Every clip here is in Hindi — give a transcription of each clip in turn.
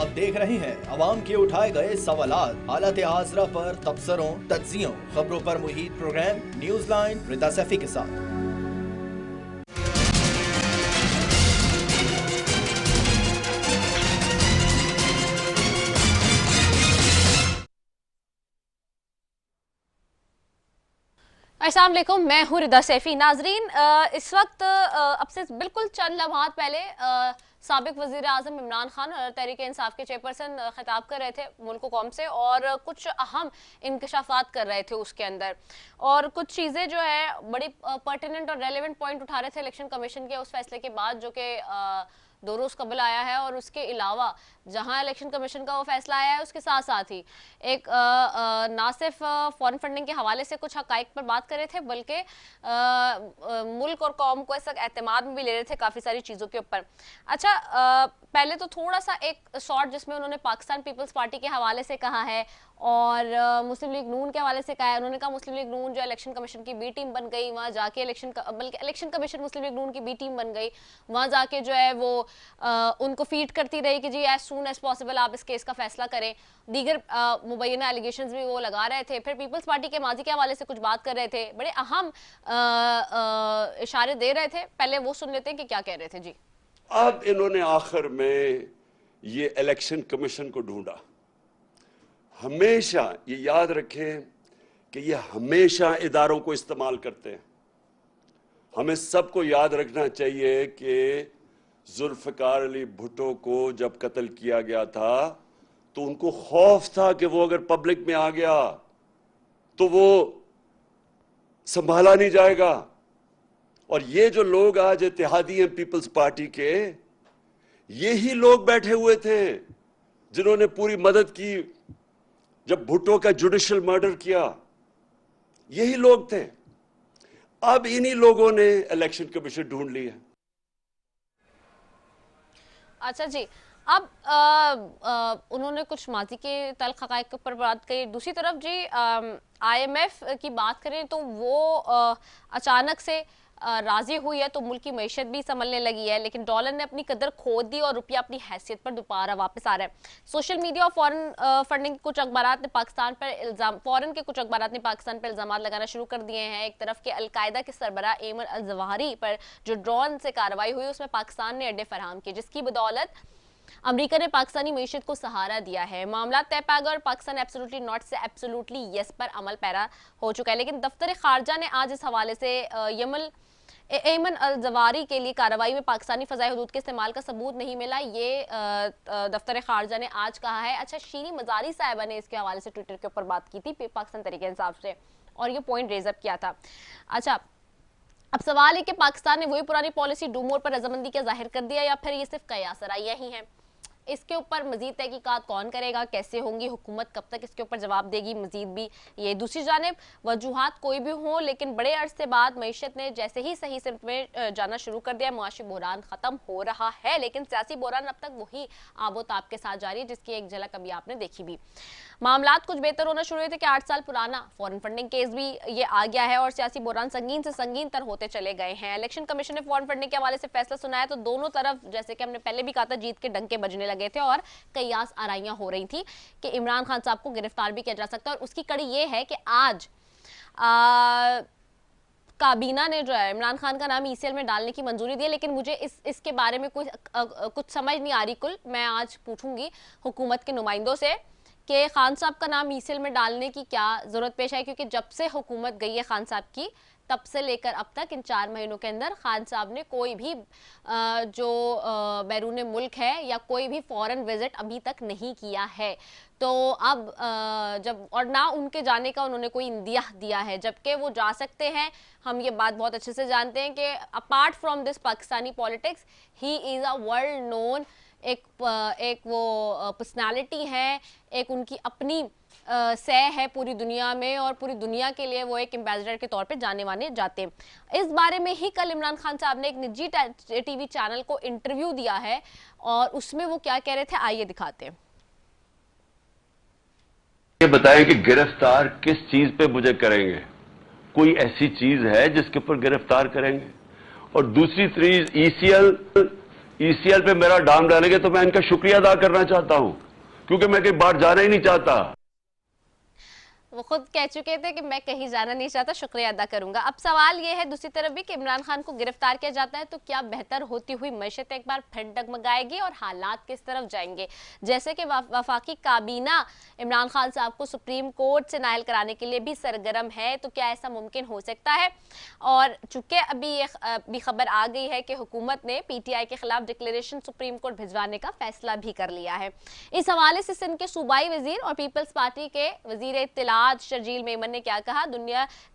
आप देख रहे हैं अवाम के उठाए गए सवालात, हालत हाजरा पर तबसरों, तज्जियों, खबरों पर मुहित प्रोग्राम न्यूज लाइन रिदा सैफी के साथ। अस्सलाम वालेकुम, मैं हूँ रिदा सैफी। नाजरीन, इस वक्त अब से बिल्कुल चंद लम्हात पहले साबिक वज़ीर आज़म इमरान खान तहरीक इंसाफ के चेयरपर्सन खिताब कर रहे थे मुल्क कौम से और कुछ अहम इंकशाफात कर रहे थे उसके अंदर, और कुछ चीज़ें जो है बड़ी पर्टिनेंट और रेलेवेंट पॉइंट उठा रहे थे इलेक्शन कमीशन के उस फैसले के बाद जो कि 2 रोज़ कबल आया है। और उसके अलावा जहां इलेक्शन कमीशन का वो फैसला आया है उसके साथ साथ ही एक ना सिर्फ फॉरेन फंडिंग के हवाले से कुछ हकाइक पर बात कर रहे थे, बल्कि मुल्क और कौम को इस एतमाद में भी ले रहे थे काफ़ी सारी चीज़ों के ऊपर। अच्छा, पहले तो थोड़ा सा एक शॉर्ट जिसमें उन्होंने पाकिस्तान पीपल्स पार्टी के हवाले से कहा है और मुस्लिम लीग नून के हवाले से कहा है। उन्होंने कहा मुस्लिम लीग नून जो इलेक्शन कमीशन की बी टीम बन गई, वहाँ जाके बल्कि इलेक्शन कमीशन मुस्लिम लीग नून की बी टीम बन गई, वहाँ जाके जो है वो उनको फीड करती रही कि जी एज सून एज पॉसिबल आप इस केस का फैसला करें। दीगर मुबैना एलिगेशंस भी वो लगा रहे थे। फिर पीपल्स पार्टी के माजी के हवाले से कुछ बात कर रहे थे, बड़े अहम इशारे दे रहे थे। पहले वो सुन लेते हैं कि क्या कह रहे थे। जी, अब इन्होंने आखिर में ये इलेक्शन कमीशन को ढूंढा। हमेशा ये याद रखें कि ये हमेशा इदारों को इस्तेमाल करते हैं। हमें सबको याद रखना चाहिए कि जुल्फ़िकार अली भुट्टो को जब कत्ल किया गया था तो उनको खौफ था कि वो अगर पब्लिक में आ गया तो वो संभाला नहीं जाएगा। और ये जो लोग आज इत्तेहादी हैं पीपल्स पार्टी के, यही लोग बैठे हुए थे जिन्होंने पूरी मदद की जब भुट्टो का जुडिशियल मर्डर किया। यही लोग थे। अब इन्हीं लोगों ने इलेक्शन कमीशन ढूंढ ली है। अच्छा जी, अब उन्होंने कुछ माजी के तल्ख हक़ाइक़ पर बात कही। दूसरी तरफ जी IMF की बात करें तो वो अचानक से राजी हुई है तो मुल्क की मईशत भी संभलने लगी है, लेकिन डॉलर ने अपनी कदर खो दी और रुपया अपनी हैसियत पर दोबारा वापस आ रहा है। सोशल मीडिया और फॉरेन फंडिंग के कुछ अखबारात ने पाकिस्तान पर इल्जाम लगाना शुरू कर दिए हैं। एक तरफ के अलकायदा के सरबराह एमन अल-जवाहिरी पर जो ड्रोन से कार्रवाई हुई उसमें पाकिस्तान ने अड्डे फराहम किए, जिसकी बदौलत अमेरिका ने पाकिस्तानी मीशत को सहारा दिया है। मामला तय पाएगा और पाकिस्तान एब्सोल्युटली नॉट से एब्सोल्युटली यस पर अमल पैरा हो चुका है। लेकिन दफ्तर खारजा ने आज इस हवाले से एमन अल-जवाहिरी के लिए कार्रवाई में पाकिस्तानी फ़ज़ाई हुदूद के इस्तेमाल का सबूत नहीं मिला, ये दफ्तर खारजा ने आज कहा है। अच्छा, शीरी मज़ारी साहिबा ने इसके हवाले से ट्विटर के ऊपर बात की थी पाकिस्तान तरीके इंसाफ से और ये पॉइंट रेज अप किया था। अच्छा, अब सवाल है कि पाकिस्तान ने वही पुरानी पॉलिसी डू मोर पर रजामंदी का जाहिर कर दिया या फिर ये सिर्फ कयास राइयां ही हैं। इसके ऊपर मजीद तहकीकात कौन करेगा, कैसे होंगी, हुकूमत कब तक इसके ऊपर जवाब देगी, मजीद भी ये। दूसरी जानिब वजूहात कोई भी हो, लेकिन बड़े अरसे बाद मईशत ने जैसे ही सही सिमत में जाना शुरू कर दिया, मुआशी बहरान ख़त्म हो रहा है, लेकिन सियासी बहरान अब तक वही आबोताब के साथ जारी है, जिसकी एक झलक अभी आपने देखी भी। मामलात कुछ बेहतर होना शुरू हुए थे कि 8 साल पुराना फॉरेन फंडिंग केस भी ये आ गया है और सियासी बहरान संगीन से संगीन तर होते चले गए हैं। इलेक्शन कमीशन ने फॉरेन फंडिंग के हवाले से फैसला सुनाया तो दोनों तरफ, जैसे कि हमने पहले भी कहा था, जीत के डंके बजने लगे थे और कयास आराइयां हो रही थी कि इमरान खान साहब को गिरफ्तार भी किया जा सकता है। और उसकी कड़ी ये है कि आज काबीना ने जो है इमरान खान का नाम ECL में डालने की मंजूरी दी है, लेकिन मुझे इसके बारे में कुछ समझ नहीं आ रही। कुल मैं आज पूछूंगी हुकूमत के नुमाइंदों से कि खान साहब का नाम ECL में डालने की क्या ज़रूरत पेश आई, क्योंकि जब से हुकूमत गई है खान साहब की तब से लेकर अब तक इन 4 महीनों के अंदर खान साहब ने कोई भी जो बैरून मुल्क है या कोई भी फॉरेन विजिट अभी तक नहीं किया है। तो अब जब और ना उनके जाने का उन्होंने कोई इंदिया दिया है, जबकि वो जा सकते हैं। हम ये बात बहुत अच्छे से जानते हैं कि apart from this Pakistani politics he is a world known, एक वो पर्सनालिटी है, एक उनकी अपनी सह है पूरी दुनिया में और पूरी दुनिया के लिए वो एक एम्बेसडर के तौर पे जाने माने जाते हैं। इस बारे में ही कल इमरान खान साहब ने एक निजी टीवी चैनल को इंटरव्यू दिया है और उसमें वो क्या कह रहे थे, आइए दिखाते हैं। ये बताएं कि गिरफ्तार किस चीज पे मुझे करेंगे, कोई ऐसी चीज है जिसके ऊपर गिरफ्तार करेंगे? और दूसरी चीज ECL ईसीएल पे मेरा डाम डालेंगे तो मैं इनका शुक्रिया अदा करना चाहता हूं, क्योंकि मैं कहीं बाहर जाना ही नहीं चाहता। वो खुद कह चुके थे कि मैं कहीं जाना नहीं चाहता, शुक्रिया अदा करूंगा। अब सवाल ये है दूसरी तरफ भी कि इमरान खान को गिरफ्तार किया जाता है तो क्या बेहतर होती हुई मैशत एक बार फिर डगमगाएगी और हालात किस तरफ जाएंगे? जैसे कि वफाकी काबीना इमरान खान साहब को सुप्रीम कोर्ट से नायल कराने के लिए भी सरगर्म है, तो क्या ऐसा मुमकिन हो सकता है? और चूंकि अभी ये भी खबर आ गई है कि हुकूमत ने पीटीआई के खिलाफ डिक्लेरेशन सुप्रीम कोर्ट भिजवाने का फैसला भी कर लिया है। इस हवाले से सिंध के सूबाई वजीर और पीपल्स पार्टी के वजीर इत्तलात शर्जील मेमन ने क्या कहा?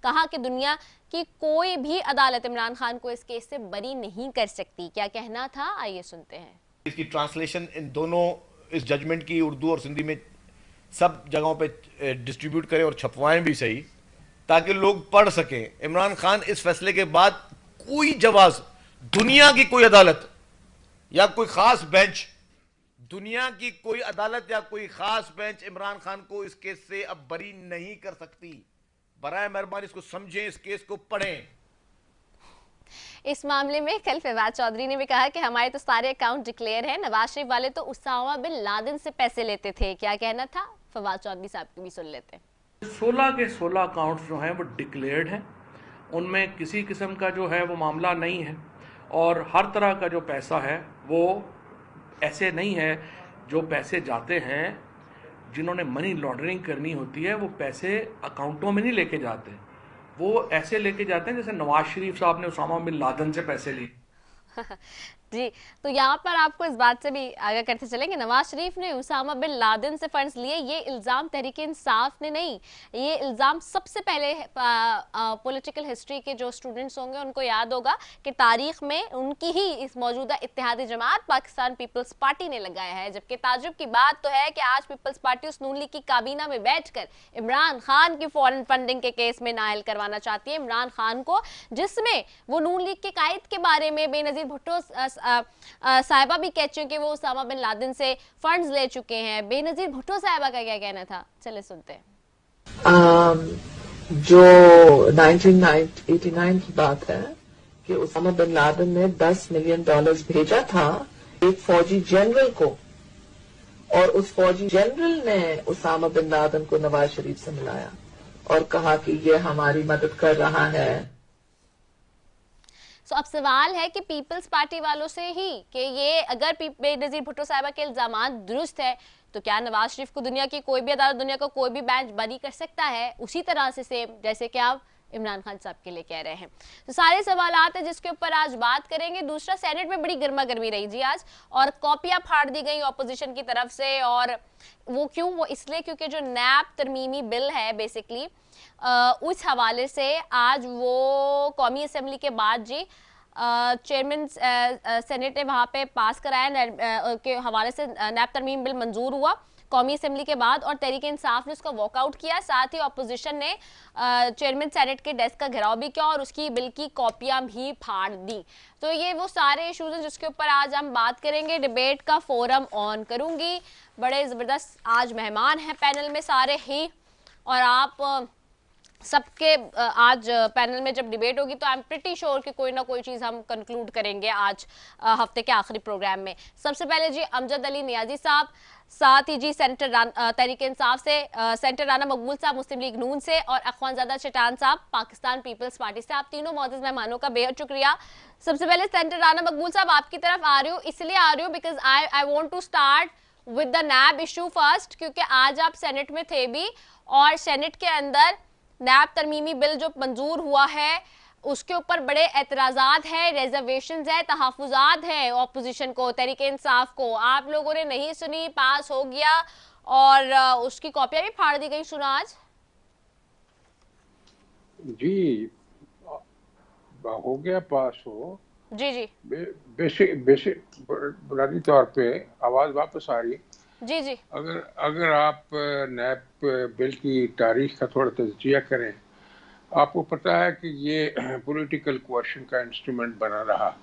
कहा कि दुनिया की कोई भी अदालत इमरान खान को इस केस से बरी नहीं कर सकती। क्या कहना था, आइए सुनते हैं। इसकी ट्रांसलेशन इन दोनों इस जजमेंट की उर्दू और सिंधी में सब जगहों पे डिस्ट्रीब्यूट करें और छपवाएं भी सही, ताकि लोग पढ़ सकें। इमरान खान इस फैसले के बाद कोई जवाज दुनिया की कोई अदालत या कोई खास बेंच, दुनिया की कोई अदालत या कोई खास बेंच इमरान खान को इस केस से अब बरी नहीं कर सकती। बराए मेहरबानी इसको समझें, इस केस को पढ़ें। इस मामले में कल फवाद चौधरी ने भी कहा कि हमारे तो सारे अकाउंट डिक्लेयर हैं, नवाज शरीफ वाले तो उसामा बिन लादेन से पैसे लेते थे। क्या कहना था, फवाद चौधरी साहब की भी सुन लेते हैं। 16 के 16 अकाउंट्स जो हैं वो डिक्लेयर्ड हैं, उनमें किसी किस्म का जो है वो मामला नहीं है, और हर तरह का जो पैसा है वो ऐसे नहीं है जो पैसे जाते हैं जिन्होंने मनी लॉन्ड्रिंग करनी होती है, वो पैसे अकाउंटों में नहीं लेके जाते, वो ऐसे लेके जाते हैं जैसे नवाज शरीफ साहब ने उसामा बिन लादेन से पैसे लिए। जी, तो यहाँ पर आपको इस बात से भी आगाह करते चलेंगे, नवाज शरीफ ने उसामा बिन लादेन से फंड्स लिए, ये इल्ज़ाम तहरीक इंसाफ ने नहीं, ये इल्ज़ाम सबसे पहले पॉलिटिकल हिस्ट्री के जो स्टूडेंट्स होंगे उनको याद होगा कि तारीख में उनकी ही इस मौजूदा इत्तेहादी जमात पाकिस्तान पीपल्स पार्टी ने लगाया है। जबकि ताजुब की बात तो है कि आज पीपल्स पार्टी उस नून लीग की काबीना में बैठकर इमरान खान की फॉरेन फंडिंग के केस में नायल करवाना चाहती है इमरान खान को, जिसमें वो नून लीग के कायद के बारे में बेनजीर भुट्टो साहिबा भी कह चुके वो उसामा बिन लादेन से फंड्स ले चुके हैं। बेनजीर भुट्टो साहिबा का क्या कहना था, चले सुनते हैं। जो 1989 की बात है कि उसामा बिन लादेन ने $10 मिलियन भेजा था एक फौजी जनरल को, और उस फौजी जनरल ने उसामा बिन लादेन को नवाज शरीफ से मिलाया और कहा कि ये हमारी मदद कर रहा है। तो अब सवाल है कि पीपल्स पार्टी वालों से ही कि ये अगर बेनजीर भुट्टो साहिबा के इल्जामात दुरुस्त है तो क्या नवाज शरीफ को दुनिया की कोई भी अदालत, दुनिया का कोई भी बेंच बरी कर सकता है, उसी तरह से सेम जैसे कि आप इमरान खान साहब के लिए कह रहे हैं। तो सारे सवाल हैं जिसके ऊपर आज बात करेंगे। दूसरा, सेनेट में बड़ी गर्मा गर्मी रही जी आज, और कॉपियां फाड़ दी गई ऑपोजिशन की तरफ से, और वो क्यों, वो इसलिए क्योंकि जो नैब तरमीमी बिल है बेसिकली उस हवाले से आज वो कौमी असम्बली के बाद जी चेयरमैन सेनेट ने वहाँ पे पास कराया के हवाले से नैब तरमीम बिल मंजूर हुआ कौमी असम्बली के बाद, और तहरीक इंसाफ ने उसका वॉकआउट किया। साथ ही अपोजिशन ने चेयरमैन सेनेट के डेस्क का घेराव भी किया और उसकी बिल की कॉपियां भी फाड़ दी। तो ये वो सारे इश्यूज हैं जिसके ऊपर आज हम बात करेंगे। डिबेट का फोरम ऑन करूंगी, बड़े ज़बरदस्त आज मेहमान हैं पैनल में सारे ही, और आप सबके आज पैनल में जब डिबेट होगी तो आई एम प्रिटी श्योर कि कोई ना कोई चीज़ हम कंक्लूड करेंगे आज हफ्ते के आखिरी प्रोग्राम में। सबसे पहले जी अमजद अली नियाजी साहब, साथ ही जी सेंटर तहरीक इंसाफ से सेंटर राना मकबूल साहब मुस्लिम लीग नून से, और अखवानजादा चटान साहब पाकिस्तान पीपल्स पार्टी से। आप तीनों मौजूद मेहमानों का बेहद शुक्रिया। सबसे पहले सेंटर राना मकबूल साहब आपकी तरफ आ रही हूँ, इसलिए आ रही हूँ because I want to start with the NAB issue first, क्योंकि आज आप सेनेट में थे भी, और सेनेट के अंदर नैब तरमीमी बिल जो मंजूर हुआ है उसके ऊपर बड़े एतराज़ात है, रिजर्वेशंस है, तहफ़्फ़ुज़ात है ऑपोजिशन को, तहरीक इंसाफ को। आप लोगों ने नहीं सुनी, पास हो गया और उसकी कॉपियां भी फाड़ दी गई। सुना आज जी हो गया पास हो जी जी बेसिक बुनियादी तौर पे आवाज वापस आ रही जी जी। अगर आप नैब बिल की तारीख का थोड़ा तज़किया करें, आपको पता है कि ये पॉलिटिकल कोएर्शन का इंस्ट्रूमेंट बना रहा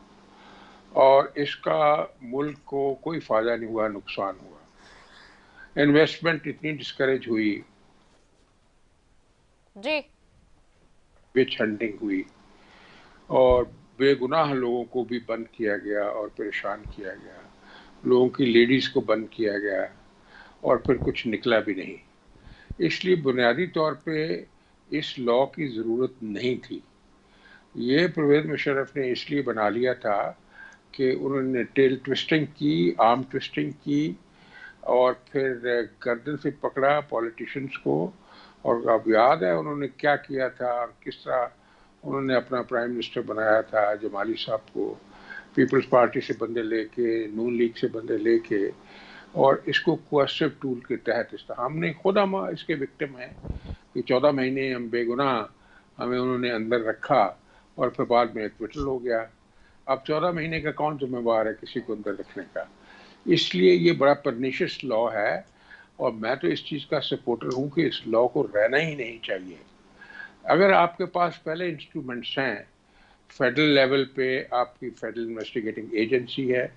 और इसका मुल्क को कोई फ़ायदा नहीं हुआ, नुकसान हुआ। इन्वेस्टमेंट इतनी डिस्करेज हुई जी, विच हंटिंग हुई और बेगुनाह लोगों को भी बंद किया गया और परेशान किया गया, लोगों की लेडीज़ को बंद किया गया और फिर कुछ निकला भी नहीं। इसलिए बुनियादी तौर पे इस लॉ की ज़रूरत नहीं थी। ये परवेज़ मुशर्रफ ने इसलिए बना लिया था कि उन्होंने टेल ट्विस्टिंग की, आर्म ट्विस्टिंग की और फिर गर्दन से पकड़ा पॉलिटिशियंस को। और अब याद है उन्होंने क्या किया था और किस तरह उन्होंने अपना प्राइम मिनिस्टर बनाया था जमाली साहब को, पीपल्स पार्टी से बंदे लेके, नून लीग से बंदे लेके, और इसको कोएसिव टूल के तहत हमने खुद हम इसके विक्टिम हैं कि 14 महीने हम बेगुनाह हमें उन्होंने अंदर रखा और फिर बाद में एक्विटल हो गया। अब 14 महीने का कौन जिम्मेवार है किसी को अंदर रखने का? इसलिए ये बड़ा परनिशियस लॉ है और मैं तो इस चीज़ का सपोर्टर हूँ कि इस लॉ को रहना ही नहीं चाहिए। अगर आपके पास पहले इंस्ट्रूमेंट्स हैं, फेडरल लेवल पे आपकी फेडरल इन्वेस्टिगेटिंग एजेंसी है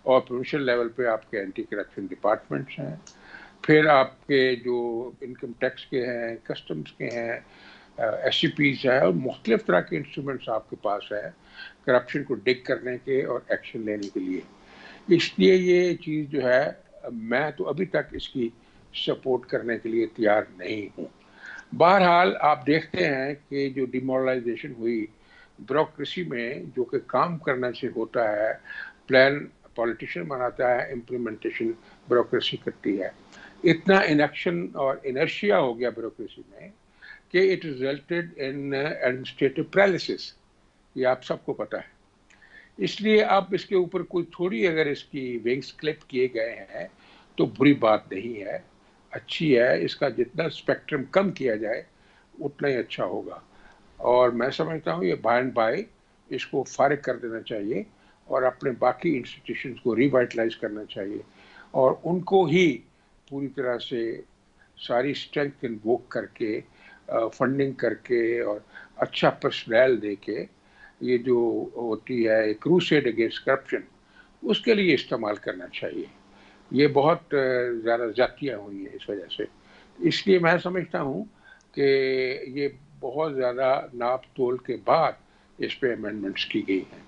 और प्रोविंशियल लेवल पे आपके एंटी करप्शन डिपार्टमेंट्स हैं, फिर आपके जो इनकम टैक्स के हैं, कस्टम्स के हैं, SCPs है और मुख्तलिफ तरह के इंस्ट्रूमेंट्स आपके पास है करप्शन को डिग करने के और एक्शन लेने के लिए। इसलिए ये चीज़ जो है मैं तो अभी तक इसकी सपोर्ट करने के लिए तैयार नहीं हूँ। बहरहाल आप देखते हैं कि जो डिमोरलाइजेशन हुई ब्यूरोक्रेसी में, जो कि काम करने से होता है, प्लान पॉलिटिशियन बनाता है, इम्प्लीमेंटेशन ब्यूरोक्रेसी करती है। इतना इनएक्शन और इनर्शिया हो गया ब्यूरोक्रेसी में कि it resulted in administrative paralysis. ये आप सबको पता है। इसलिए अब इसके ऊपर कोई थोड़ी अगर इसकी विंग्स क्लिप किए गए हैं तो बुरी बात नहीं है, अच्छी है। इसका जितना स्पेक्ट्रम कम किया जाए उतना ही अच्छा होगा और मैं समझता हूँ ये बाय एंड बाय इसको फारिग कर देना चाहिए और अपने बाकी इंस्टीट्यूशंस को रिवाइटलाइज करना चाहिए और उनको ही पूरी तरह से सारी स्ट्रेंथ इन्वोक करके, फंडिंग करके और अच्छा पर्सनल दे के ये जो होती है क्रूसेड अगेंस्ट करप्शन, उसके लिए इस्तेमाल करना चाहिए। ये बहुत ज़्यादा ज़्यादतियाँ हुई हैं इस वजह से। इसलिए मैं समझता हूँ कि ये बहुत ज़्यादा नाप तोल के बाद इस पे अमेंडमेंट्स की गई हैं,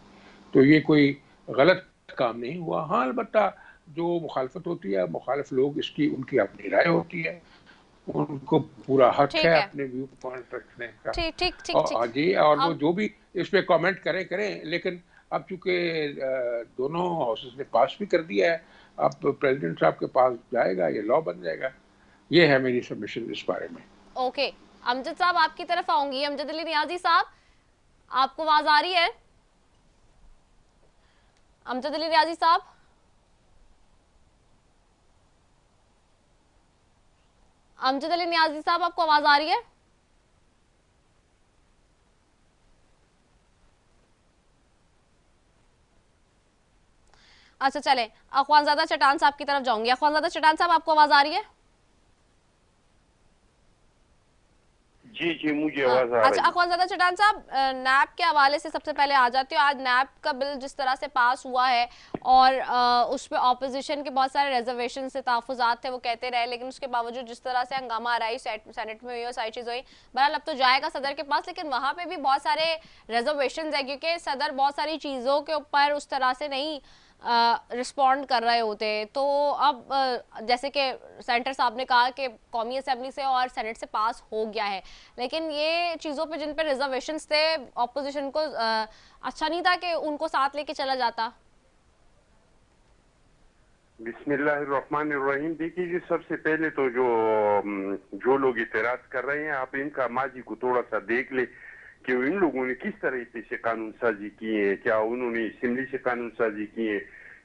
तो ये कोई गलत काम नहीं हुआ। हाँ, अलबत्ता जो मुखालफत होती है, मुखालिफ लोग इसकी उनकी अपनी राय होती है, उनको पूरा हक है अपने व्यू पॉइंट रखने का। जी, और वो जो भी इस पे कमेंट करें, लेकिन अब चूंकि दोनों हाउसेस ने पास भी कर दिया है, अब प्रेसिडेंट साहब के पास जाएगा, ये लॉ बन जाएगा। ये है मेरी सबमिशन इस बारे में। ओके, अमजद साहब आपकी तरफ आऊंगी। अमजद अली नियाजी साहब, आपको आवाज आ रही है? अमजद अली नियाजी साहब, अमजद अली नियाजी साहब, आपको आवाज आ रही है? अच्छा चले, अख्वानजादा चटान साहब की तरफ जाऊंगी। अख्वानजादा चटान साहब, आपको आवाज आ रही है? जी मुझे आवाज आ रही है। अच्छा अख्वानजादा चटान साहब, नैब के हवाले से सबसे पहले आ जाती हूँ। आज नैब का बिल जिस तरह से पास हुआ है और उस पर ऑपोजिशन के बहुत सारे रिजर्वेशन से तहफ़्फ़ुज़ात थे, वो कहते रहे, लेकिन उसके बावजूद जिस तरह से हंगामा रही सेनेट में हुई और सारी चीज़ हुई, बहरहाल अब तो जाएगा सदर के पास, लेकिन वहाँ पे भी बहुत सारे रिजर्वेशन है क्योंकि सदर बहुत सारी चीज़ों के ऊपर उस तरह से नहीं रिस्पॉन्ड कर रहे होते। तो अब जैसे कि सेंटर साहब ने कहा कि कौमी असेंबली से और सेनेट से पास हो गया है, लेकिन ये चीज़ों पे जिन पे रिजर्वेशंस थे, ऑपोजिशन को अच्छा नहीं था कि उनको साथ लेके चला जाता। बिस्मिल्लाहिर्रहमानिर्रहीम। देखिए जी, सबसे पहले तो जो लोग इतराज कर रहे हैं, आप इनका माजी को थोड़ा सा देख ले कि इन लोगों ने किस तरह से कानून साजी की है। क्या उन्होंने असेंबली से कानून साजी किए?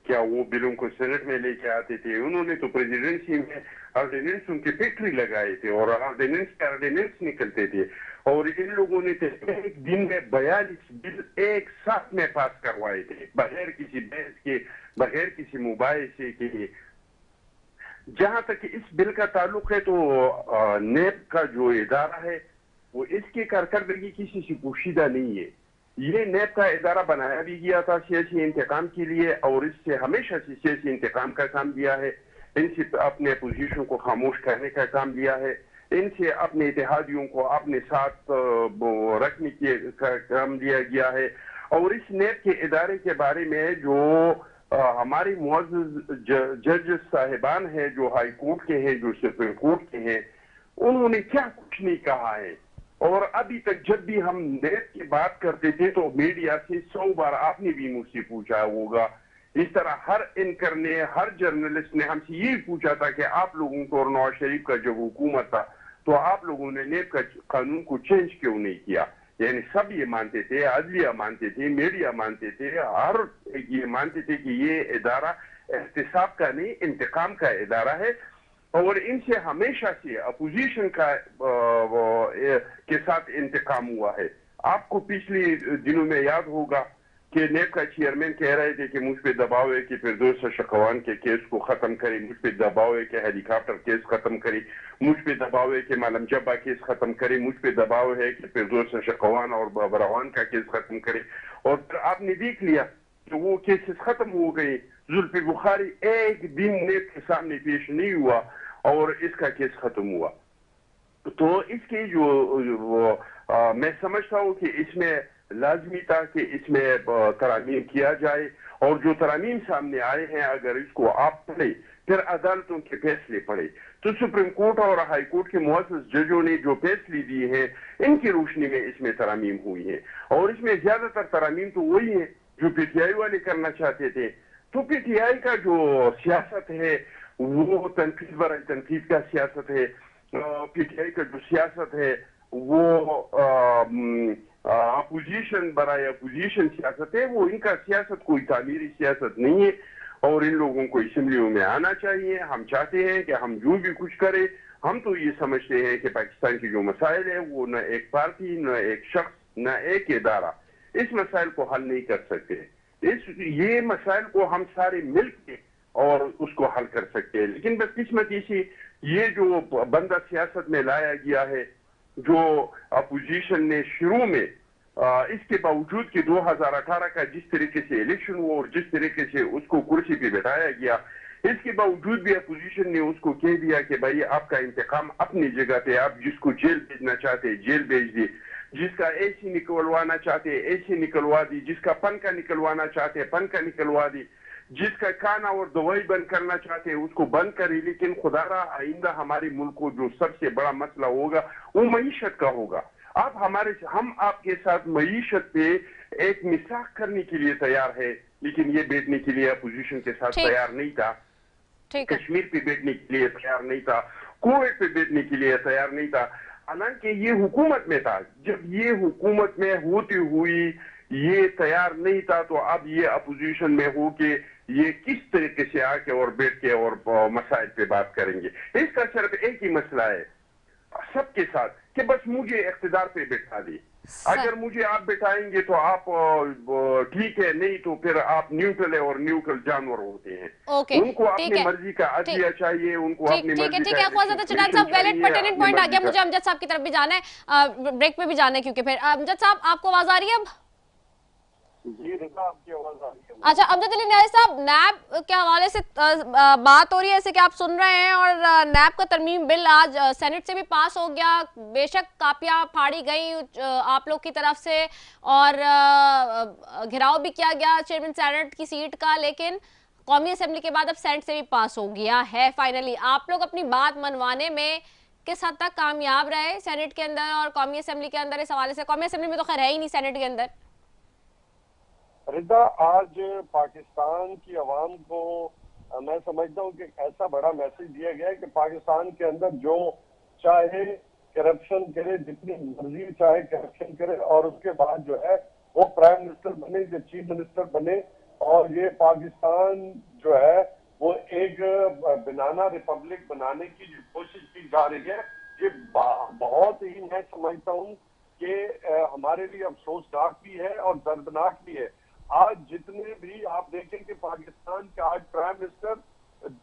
क्या वो बिलों को सेनेट में लेके आते थे? उन्होंने तो प्रेसिडेंसी में ऑर्डिनेंस उनके फैक्ट्री लगाए थे और ऑर्डिनेंस निकलते थे, और इन लोगों ने तो एक दिन में 42 बिल एक साथ में पास करवाए थे, बगैर किसी बहस के, बगैर किसी मुबाहिसे के। जहां तक इस बिल का ताल्लुक है तो नेब का जो इदारा है वो इसकी कारकर्दगी किसी से पोशीदा नहीं है। ये नेब का इदारा बनाया भी गया था सियासी इंतकाम के लिए, और इससे हमेशा से सियासी इंतकाम का काम लिया है, इनसे अपने अपोजिशन को खामोश करने का काम लिया है, इनसे अपने इत्तेहादियों को अपने साथ रखने का काम लिया गया है, और इस नेब के इदारे के बारे में जो हमारी मुअज़्ज़ज़ जज साहिबान हैं, जो हाई कोर्ट के हैं, जो सुप्रीम कोर्ट के हैं, उन्होंने क्या कुछ नहीं कहा है। और अभी तक जब भी हम नेब की बात करते थे तो मीडिया से 100 बार आपने भी मुझसे पूछा होगा, इस तरह हर एंकर ने, हर जर्नलिस्ट ने हमसे यही पूछा था कि आप लोगों को और नवाज शरीफ का जब हुकूमत था तो आप लोगों ने नेब का कानून को चेंज क्यों नहीं किया। यानी सब ये मानते थे, अदलिया मानते थे, मीडिया मानते थे, हर ये मानते थे कि ये इदारा एहतिसाब का नहीं इंतकाम का इदारा है और इनसे हमेशा से अपोजिशन का के साथ इंतकाम हुआ है। आपको पिछले दिनों में याद होगा कि नेब का चेयरमैन कह रहे थे कि मुझ पे दबाव है कि फिरदौस शकवान के केस को खत्म करे, मुझ पे दबाव है कि हेलीकॉप्टर केस खत्म करे, मुझ पे दबाव है कि मालम जब्बा केस खत्म करे, मुझ पे दबाव है कि फिरदौस शकवान और बरवान का केस खत्म करे। और फिर आपने देख लिया कि वो केसेस खत्म हो गए। जुल्फिकार बुखारी एक दिन नेब के सामने पेश नहीं हुआ और इसका केस खत्म हुआ। तो इसके जो मैं समझता हूँ कि इसमें लाजमी था कि इसमें तरामीम किया जाए और जो तरामीम सामने आए हैं अगर इसको आप पढ़े फिर अदालतों के फैसले पढ़े तो सुप्रीम कोर्ट और हाई कोर्ट के मुअज़्ज़ज़ जजों ने जो फैसले दिए हैं इनकी रोशनी में इसमें तरामीम हुई है और इसमें ज्यादातर तरामीम तो वही है जो पीटीआई वाले करना चाहते थे। तो पीटीआई का जो सियासत है वो तनकीद बर तनकीद का सियासत है। पीटीआई का जो सियासत है वो अपोजिशन बराए अपोजिशन सियासत है। वो इनका सियासत कोई तामीरी सियासत नहीं है और इन लोगों को असेंबलियों में आना चाहिए। हम चाहते हैं कि हम जो भी कुछ करें, हम तो ये समझते हैं कि पाकिस्तान की जो मसाइल है वो न एक पार्टी, न एक शख्स, न एक इदारा इस मसाइल को हल नहीं कर सकते। ये मसाइल को हम सारे मिलकर और उसको हल कर सकते हैं। लेकिन बदकिस्मती से ये जो बंदा सियासत में लाया गया है, जो अपोजिशन ने शुरू में इसके बावजूद कि 2018 का जिस तरीके से इलेक्शन हुआ और जिस तरीके से उसको कुर्सी पे बैठाया गया, इसके बावजूद भी अपोजिशन ने उसको कह दिया कि भाई आपका इंतकाम अपनी जगह पे, आप जिसको जेल भेजना चाहते जेल भेज दिए, जिसका ऐसी निकलवाना चाहते ऐसी निकलवा दी, जिसका पंखा निकलवाना चाहते पंखा निकलवा दी, जिसका खाना और दवाई बंद करना चाहते हैं उसको बंद करी। लेकिन खुदारा आइंदा हमारे मुल्क को जो सबसे बड़ा मसला होगा वो मईशत का होगा। हम आपके साथ मईशत पे एक मिसाक करने के लिए तैयार है, लेकिन ये बैठने के लिए अपोजिशन के साथ तैयार नहीं था। कश्मीर पे बैठने के लिए तैयार नहीं था, कुवैत पे बैठने के लिए तैयार नहीं था। हालांकि ये हुकूमत में था। जब ये हुकूमत में होती हुई ये तैयार नहीं था तो अब ये अपोजिशन में हो के ये किस तरीके से आके और बैठ के और मसाइल पे बात करेंगे। इसका सिर्फ एक ही मसला है सबके साथ कि बस मुझे इख्तिदार पे बैठा दी। अगर मुझे आप बिठाएंगे तो आप ठीक है, नहीं तो फिर आप न्यूट्रल है और न्यूट्रल जानवर होते हैं। उनको अपनी मर्जी का अदलिया चाहिए, उनको अपनी मर्जी का परटिनेंट पॉइंट आ गया। मुझे अमजद साहब की तरफ भी जाना है, ब्रेक पे भी जाना है क्योंकि फिर अमजद साहब आपको आवाज आ रही है अब? जी रिजा, आपकी आवाज आ रही है। अच्छा अमजद अली न्याज़ी साहब, नैब के हवाले से बात हो रही है, जैसे कि आप सुन रहे हैं, और नैब का तरमीम बिल आज सेनेट से भी पास हो गया। बेशक कापियां फाड़ी गई आप लोग की तरफ से और घिराव भी किया गया चेयरमैन सेनेट की सीट का, लेकिन कौमी असेंबली के बाद अब सेनेट से भी पास हो गया है फाइनली। आप लोग अपनी बात मनवाने में किस हद तक कामयाब रहे सेनेट के अंदर और कौमी असेंबली के अंदर? इस हवाले से, कौमी असेंबली में तो खैर है ही नहीं, सेनेट के अंदर। रिदा, आज पाकिस्तान की आवाम को मैं समझता हूँ कि ऐसा बड़ा मैसेज दिया गया है कि पाकिस्तान के अंदर जो चाहे करप्शन करे, जितनी मर्जी चाहे करप्शन करे, और उसके बाद जो है वो प्राइम मिनिस्टर बने, जो चीफ मिनिस्टर बने, और ये पाकिस्तान जो है वो एक बनाना रिपब्लिक बनाने की जो कोशिश की जा रही है, ये बहुत ही मैं समझता हूँ कि हमारे लिए अफसोसनाक भी है और दर्दनाक भी है। आज जितने भी आप देखें कि पाकिस्तान का आज प्राइम मिनिस्टर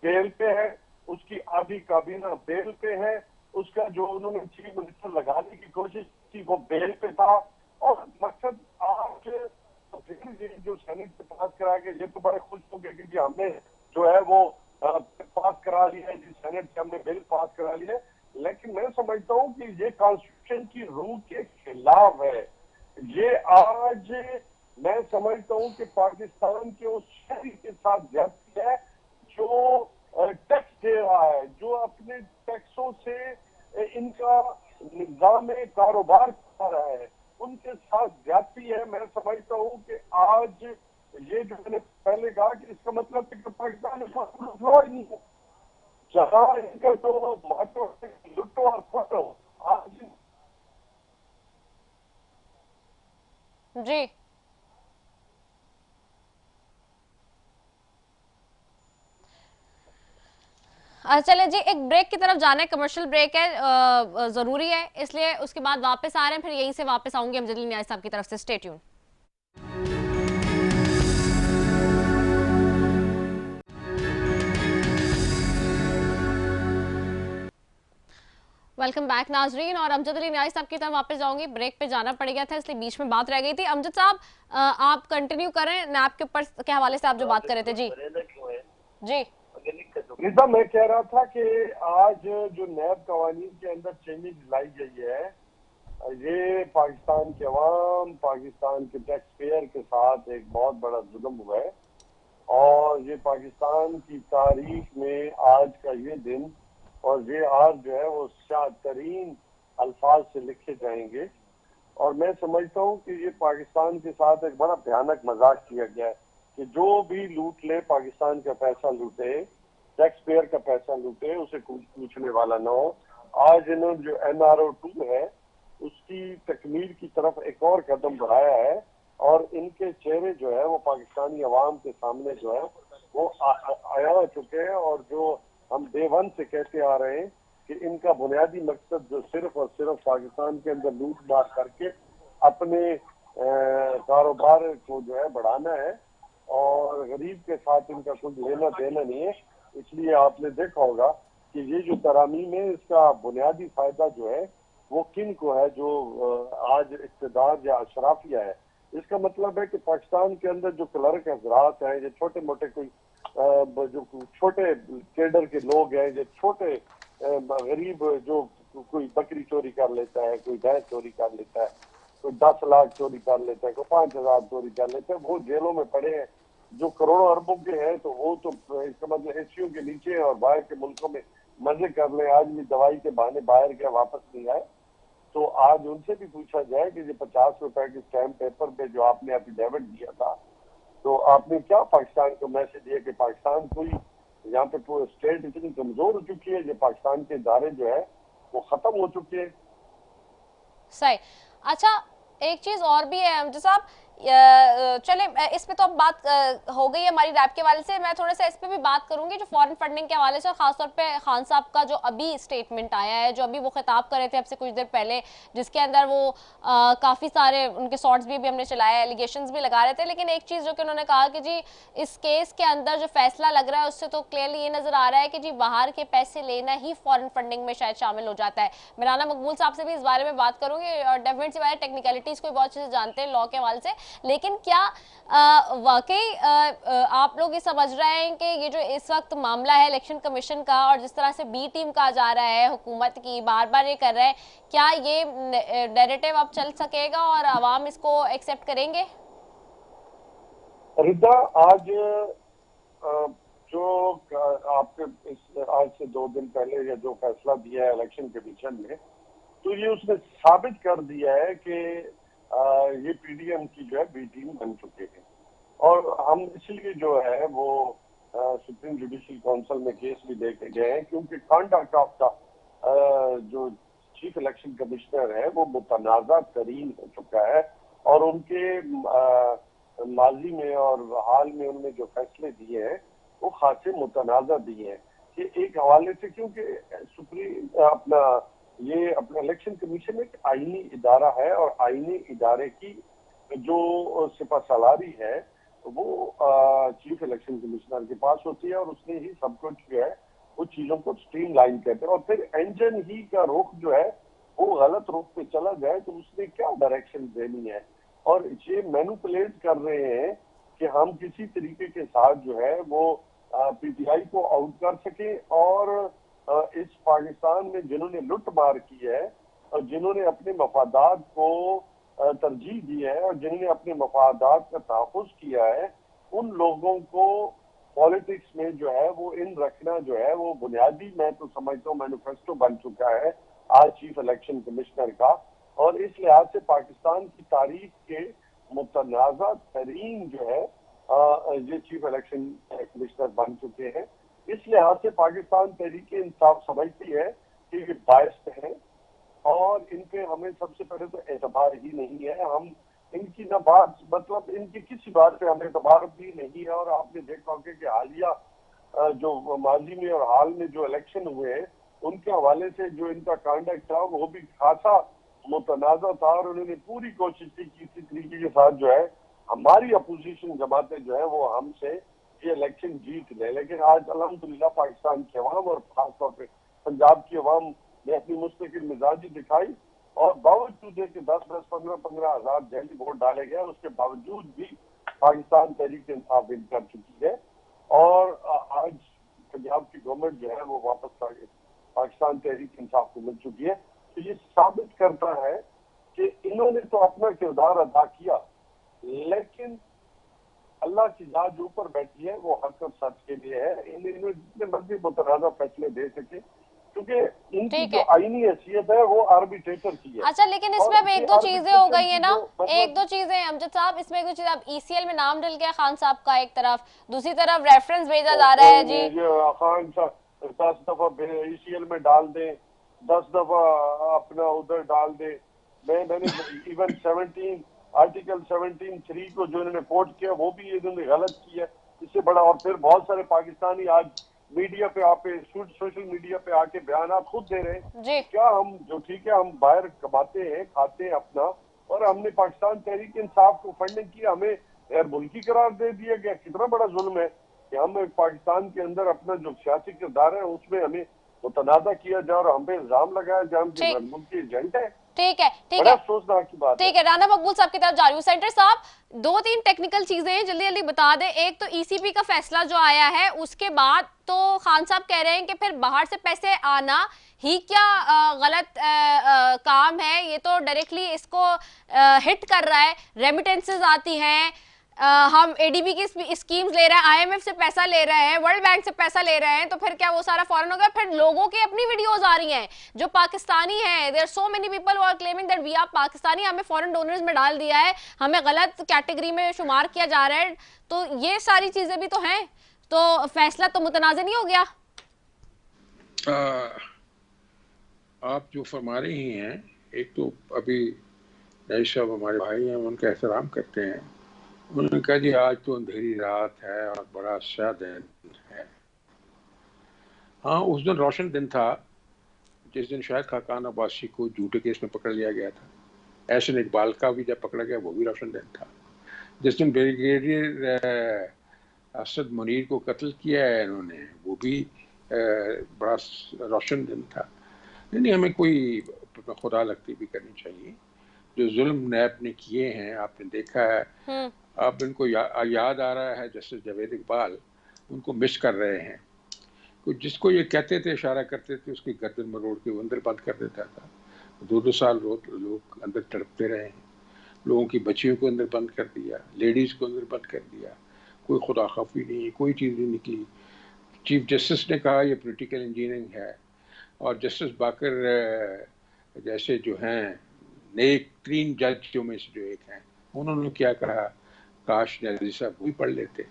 बेल पे है, उसकी आधी काबीना बेल पे है, उसका जो उन्होंने चीफ मिनिस्टर लगाने की कोशिश की वो बेल पे था। और मकसद आज जो सेनेट से पास करा के ये तो बड़े खुश हो गए क्योंकि हमने जो है वो पास करा लिया है, जिस सेनेट से हमने बिल पास करा लिया है। लेकिन मैं समझता हूँ कि ये कॉन्स्टिट्यूशन की रूह के खिलाफ है। ये आज मैं समझता हूं कि पाकिस्तान के उस शहरी के साथ ज्यादती है जो टैक्स दे रहा है, जो अपने टैक्सों से इनका निजाम कारोबार कर रहा है, उनके साथ ज्यादती है। मैं समझता हूं कि आज ये जो मैंने पहले कहा कि इसका मतलब है कि पाकिस्तान में नहीं है, जहां इनका जो माटो लुटो और फटो आज। जी चले जी, एक ब्रेक की तरफ जाना है, कमर्शियल ब्रेक है, जरूरी है, इसलिए उसके बाद वापस आ रहे हैं, फिर यहीं से वापस आऊंगी अमजद नियाज़ साहब की तरफ से। Stay tune. वेलकम बैक नाजरीन, और अमजद अली नियाज़ साहब की तरफ वापस जाऊंगी। ब्रेक पे जाना पड़ गया था, इसलिए बीच में बात रह गई थी। अमजद साहब आप कंटिन्यू करें नैप के ऊपर के हवाले से, आप जो बात कर रहे थे। जी जी रिदा, मैं कह रहा था कि आज जो नैब कवानीन के अंदर चेंजिंग लाई गई है, ये पाकिस्तान के अवाम, पाकिस्तान के टैक्स पेयर के साथ एक बहुत बड़ा जुल्म हुआ है, और ये पाकिस्तान की तारीख में आज का ये दिन और ये आज जो है वो शादतरीन अल्फाज से लिखे जाएंगे। और मैं समझता हूँ कि ये पाकिस्तान के साथ एक बड़ा भयानक मजाक किया गया है कि जो भी लूट ले, पाकिस्तान का पैसा लूटे, टैक्स पेयर का पैसा लूटे, उसे कुछ पूछने वाला ना हो। आज इन्होंने जो NRO2 है उसकी तकमील की तरफ एक और कदम बढ़ाया है, और इनके चेहरे जो है वो पाकिस्तानी अवाम के सामने जो है वो आया चुके हैं। और जो हम डे वन से कहते आ रहे हैं कि इनका बुनियादी मकसद जो सिर्फ और सिर्फ पाकिस्तान के अंदर लूट मार करके अपने कारोबार को जो है बढ़ाना है, और गरीब के साथ इनका कुछ लेना देना नहीं है। इसलिए आपने देखा होगा कि ये जो तरामीम है, इसका बुनियादी फायदा जो है वो किन को है, जो आज इक़्तिदार या अशराफिया है। इसका मतलब है कि पाकिस्तान के अंदर जो क्लर्क हजरात हैं, जो छोटे मोटे कोई जो छोटे केडर के लोग हैं, जो छोटे गरीब, जो कोई बकरी चोरी कर लेता है, कोई भैंस चोरी कर लेता है, कोई 10 लाख चोरी कर लेता है, कोई 5,000 चोरी कर लेता है, वो जेलों में पड़े हैं। जो करोड़ों अरबों के हैं तो वो तो इसका मतलब एशियों के नीचे और बाहर के मुल्कों में मजे कर ले, आज भी दवाई के बहाने बाहर गया वापस नहीं आए। तो आज उनसे भी पूछा जाए कि ये 50 रुपए के स्टैम्प पेपर पे जो आपने एफिडेविट दिया था, तो आपने क्या पाकिस्तान को मैसेज दिया कि पाकिस्तान कोई यहाँ पे पूरी स्टेट इतनी कमजोर हो चुकी है, जो पाकिस्तान के इदारे जो है वो खत्म हो चुके हैं। सही। अच्छा, एक चीज और भी है अमजद साहब, चले इस पे तो अब बात हो गई है हमारी रैप के हवाले से, मैं थोड़ा सा इस पे भी बात करूंगी जो फॉरेन फंडिंग के हवाले से, और खासतौर पे खान साहब का जो अभी स्टेटमेंट आया है, जो अभी वो खिताब कर रहे थे अब से कुछ देर पहले, जिसके अंदर वो काफ़ी सारे उनके शॉर्ट्स भी हमने चलाए, एलिगेशंस भी लगा रहे थे। लेकिन एक चीज़ जो कि उन्होंने कहा कि जी इस केस के अंदर जो फैसला लग रहा है उससे तो क्लियरली ये नज़र आ रहा है कि जी बाहर के पैसे लेना ही फॉरेन फंडिंग में शायद शामिल हो जाता है। मिराना मकबूल साहब से भी इस बारे में बात करूंगी, और डेफिनेटली बारे टेक्निकलिटीज़ को बहुत अच्छे से जानते हैं लॉ के हवाले से। लेकिन क्या वाकई आप लोग ये समझ रहे हैं कि ये जो इस वक्त मामला है इलेक्शन कमीशन का, और जिस तरह से बी टीम कहा जा रहा है हुकूमत की, बार बार ये कर रहे हैं, क्या ये नैरेटिव अब चल सकेगा और अवाम इसको एक्सेप्ट करेंगे? रिदा, आज जो आपके आज से 2 दिन पहले या जो फैसला दिया है इलेक्शन कमीशन ने, तो ये उसने साबित कर दिया है कि ये PDM की जो है बी टीम बन चुके हैं। और हम इसलिए जो है वो सुप्रीम जुडिशल काउंसिल में केस भी लेके गए हैं, क्योंकि कॉन्डक्ट ऑफ द जो चीफ इलेक्शन कमिश्नर है वो मुतनाज़ा तरीन हो चुका है, और उनके माजी में और हाल में उन्होंने जो फैसले दिए हैं वो खासे मुतनाज़ा दिए हैं। कि एक हवाले से, क्योंकि सुप्रीम अपना इलेक्शन कमीशन एक आईनी इदारा है, और आईनी इदारे की जो सिपहसालारी है वो चीफ इलेक्शन कमिश्नर के पास होती है, और उसने ही सब कुछ जो है वो चीजों को स्ट्रीमलाइन करते हैं। और फिर इंजन ही का रुख जो है वो गलत रुख पे चला जाए तो उसने क्या डायरेक्शन देनी है, और ये मैनिपुलेट कर रहे हैं कि हम किसी तरीके के साथ जो है वो PTI को आउट कर सके, और इस पाकिस्तान में जिन्होंने लुट मार की है और जिन्होंने अपने मफादात को तरजीह दी है और जिन्होंने अपने मफादात का तहफ़्फ़ुज़ किया है, उन लोगों को पॉलिटिक्स में जो है वो इन रखना जो है वो बुनियादी, मैं तो समझता हूँ, मैनिफेस्टो बन चुका है आज चीफ इलेक्शन कमिश्नर का। और इस लिहाज से पाकिस्तान की तारीख के मुतनाज़ा तरीन जो है ये चीफ इलेक्शन कमिश्नर बन चुके हैं। इस लिहाज से पाकिस्तान तहरीक इंसाफ समझती है कि ये बायस्ड है और इन पे हमें सबसे पहले तो एतबार ही नहीं है। हम इनकी न बात, मतलब इनकी किसी बात पे हमें एतबार भी नहीं है। और आपने देखा होगा कि हालिया जो माजी में और हाल में जो इलेक्शन हुए हैं उनके हवाले से जो इनका कांडक्ट था वो भी खासा मुतनाज़ा था और उन्होंने पूरी कोशिश की किसी तरीके के साथ जो है हमारी अपोजिशन जमातें जो है वो हमसे ये इलेक्शन जीत ले। लेकिन आज अल्हम्दुलिल्लाह पाकिस्तान की अवाम और खासतौर पर पंजाब की अवाम ने अपनी मुस्तकिल मिजाजी दिखाई और बावजूद है कि 10-10, 15-15 हजार जैली वोट डाले गए, उसके बावजूद भी पाकिस्तान तहरीक इंसाफ विन कर चुकी है। और आज पंजाब की गवर्नमेंट जो है वो वापस पाकिस्तान तहरीक इंसाफ को मिल चुकी है। तो ये साबित करता है कि इन्होंने तो अपना किरदार अदा किया, लेकिन अल्लाह की जात जो ऊपर बैठी है वो हक और सच के लिए है। इन्हें जितने मर्जी मुतनाज़ा फैसले दे सके, क्योंकि इनकी जो आईनी हैसियत है वो आर्बिट्रेटर की है। अच्छा, लेकिन इसमें अब एक दो चीजें हो गई है ना, एक दो चीजें अमजद साहब, इसमें एक दो चीजें, अब ईसीएल में नाम डल गया खान साहब का एक तरफ, दूसरी तरफ रेफरेंस भेजा जा रहा है जी। खान साहब 10 दफा ईसीएल में डाल दें, 10 दफा अपना उधर डाल दे। मैंने इवन 17 आर्टिकल 17(3) को जो इन्होंने कोट किया वो भी इन्होंने गलत किया। इससे बड़ा और फिर बहुत सारे पाकिस्तानी आज मीडिया पे आके, सोशल मीडिया पे आके बयान खुद दे रहे हैं। क्या हम जो ठीक है हम बाहर कमाते हैं, खाते हैं अपना, और हमने पाकिस्तान तहरीक इंसाफ को फंडिंग की, हमें गैर मुल्की करार दे दिया गया। कितना बड़ा जुल्म है कि हम पाकिस्तान के अंदर अपना जो सियासी किरदार है उसमें हमें मुतनाज़ा किया जाए और हम पे इल्जाम लगाया जाए हम गैर मुल्की एजेंट है। ठीक है, ठीक है, ठीक है। राना मकबूल साहब की तरफ जा रही हूँ। सेंटर साहब, 2-3 टेक्निकल चीजें हैं, जल्दी जल्दी बता दें। एक तो ईसीबी का फैसला जो आया है उसके बाद तो खान साहब कह रहे हैं कि फिर बाहर से पैसे आना ही क्या गलत काम है, ये तो डायरेक्टली इसको हिट कर रहा है। रेमिटेंसेज आती हैं, हम एडीबी की स्कीम्स ले रहे हैं, आईएमएफ से पैसा ले रहे हैं, वर्ल्ड बैंक से पैसा ले रहे हैं, तो फिर क्या वो सारा फॉरेन होगा? फिर लोगों की अपनी वीडियोस आ रही हैं जो पाकिस्तानी हैं, there so many people who are claiming that we are Pakistani, हमें फॉरेन डोनर्स में डाल दिया है, हमें गलत कैटेगरी में शुमार किया जा रहा है। तो ये सारी चीजें भी तो हैं, तो फैसला तो मुतनाज़ नहीं हो गया? आप जो फरमा रही हैं, एक तो अभी रईस साहब हमारे भाई हैं, उनका एहतराम करते हैं। उन्होंने कहा जी आज तो अंधेरी रात है और बड़ा अच्छा दिन है। हाँ, उस दिन रोशन दिन था जिस दिन शायद खाकान अब्बासी को झूठे केस में पकड़ लिया गया था। एहसन इकबाल का भी जब पकड़ा गया वो भी रोशन दिन था। जिस दिन ब्रिगेडियर असद मुनीर को कत्ल किया है इन्होंने, वो भी बड़ा रोशन दिन था। नहीं, हमें कोई खुदा लगती भी करनी चाहिए। जो जुल्म नैब ने किए हैं आपने देखा है, अब इनको याद आ रहा है जस्टिस जावेद इकबाल उनको मिस कर रहे हैं। जिसको ये कहते थे, इशारा करते थे, उसकी गर्दन मरोड़ के वो अंदर बंद कर देता था। 2-2 साल लोग अंदर तड़पते रहे हैं। लोगों की बच्चियों को अंदर बंद कर दिया, लेडीज़ को अंदर बंद कर दिया, कोई खुदा खफी नहीं, कोई चीज़ नहीं निकली। चीफ जस्टिस ने कहा ये पॉलिटिकल इंजीनियरिंग है, और जस्टिस बाकर जैसे जो हैं नेक 3 जजों में से जो एक हैं, उन्होंने क्या कहा, काश नज़ीर साहब भी पढ़ लेते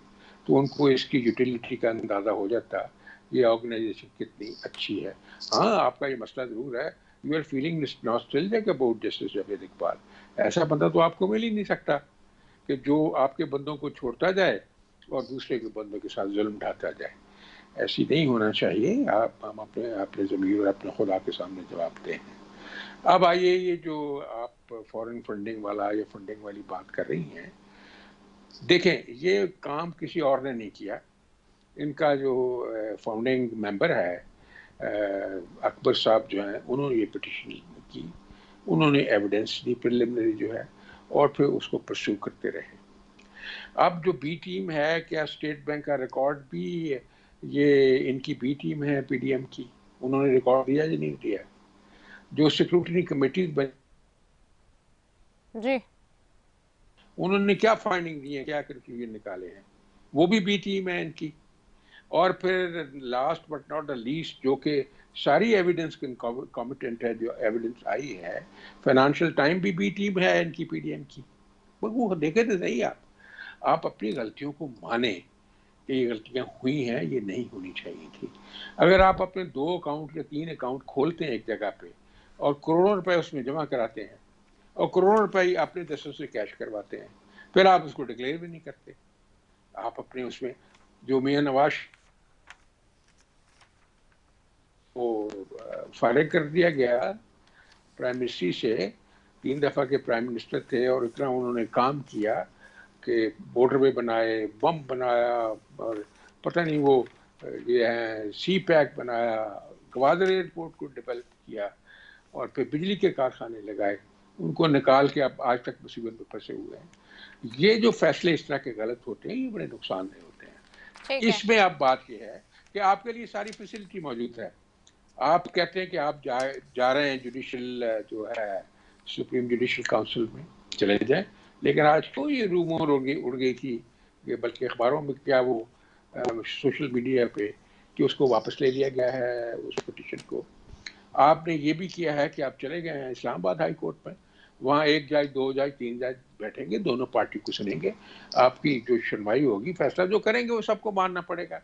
तो उनको इसकी यूटिलिटी का अंदाज़ा हो जाता, ये ऑर्गेनाइजेशन कितनी अच्छी है। हाँ, आपका ये मसला ज़रूर है, you are feeling nostalgic about justice Javed Iqbal. ऐसा बंदा तो आपको मिल ही नहीं सकता कि जो आपके बंदों को छोड़ता जाए और दूसरे के बंदों के साथ जुल्म ढाता जाए। ऐसी नहीं होना चाहिए। हम अपने ज़मीर और अपने खुदा के सामने जवाब दें। अब आइए, ये जो आप फॉरेन फंडिंग वाला या फंडिंग वाली बात कर रही हैं, देखें ये काम किसी और ने नहीं किया। इनका जो फाउंडिंग मेंबर है अकबर साहब जो हैं, उन्होंने ये पिटीशन की, उन्होंने एविडेंस दी प्रिलिमिनरी जो है, और फिर उसको परस्यू करते रहे। अब जो बी टीम है, क्या स्टेट बैंक का रिकॉर्ड भी ये इनकी बी टीम है पीडीएम की, उन्होंने रिकॉर्ड दिया या नहीं दिया? जो सिक्योरिटी कमेटी जी। उन्होंने क्या फाइंडिंग दी है, क्या कंक्लूजन निकाले हैं, वो भी बी टीम है इनकी। और फिर last but not the least, जो कि सारी एविडेंस कॉम्पिटेंट है, जो एविडेंस आई है, फाइनेंशियल टाइम भी बी टीम है इनकी, पीडीएम की। वो देखे तो सही, आप अपनी गलतियों को माने कि ये गलतियां हुई हैं, ये नहीं होनी चाहिए थी। अगर आप अपने 2 अकाउंट या 3 अकाउंट खोलते हैं एक जगह पे और करोड़ों रुपए उसमें जमा कराते हैं और करोड़ों रुपए अपने देशों से कैश करवाते हैं, फिर आप उसको डिक्लेयर भी नहीं करते। आप अपने उसमें जो मियां नवाज को फारिग कर दिया गया प्राइम मिनिस्ट्री से, 3 दफा के प्राइम मिनिस्टर थे और इतना उन्होंने काम किया कि मोटरवे बनाए, बम बनाया, और पता नहीं वो ये है सी पैक बनाया, गवादर एयरपोर्ट को डेवलप किया और फिर बिजली के कारखाने लगाए, उनको निकाल के अब आज तक मुसीबत में फंसे हुए हैं। ये जो फैसले इस तरह के गलत होते हैं, ये बड़े नुकसानदेह होते हैं। इसमें अब बात ये है कि आपके लिए सारी फैसिलिटी मौजूद है। आप कहते हैं कि आप जा रहे हैं जुडिशल जो है सुप्रीम जुडिशल काउंसिल में चले जाएं, लेकिन आज तो ये रूमर उड़ गई थी, बल्कि अखबारों में क्या वो सोशल मीडिया पे, कि उसको वापस ले लिया गया है उस पिटीशन को। आपने ये भी किया है कि आप चले गए हैं इस्लामाबाद हाई कोर्ट में, वहाँ 1 जज 2 जज 3 जज बैठेंगे, दोनों पार्टी को सुनेंगे, आपकी जो सुनवाई होगी, फैसला जो करेंगे वो सबको मानना पड़ेगा।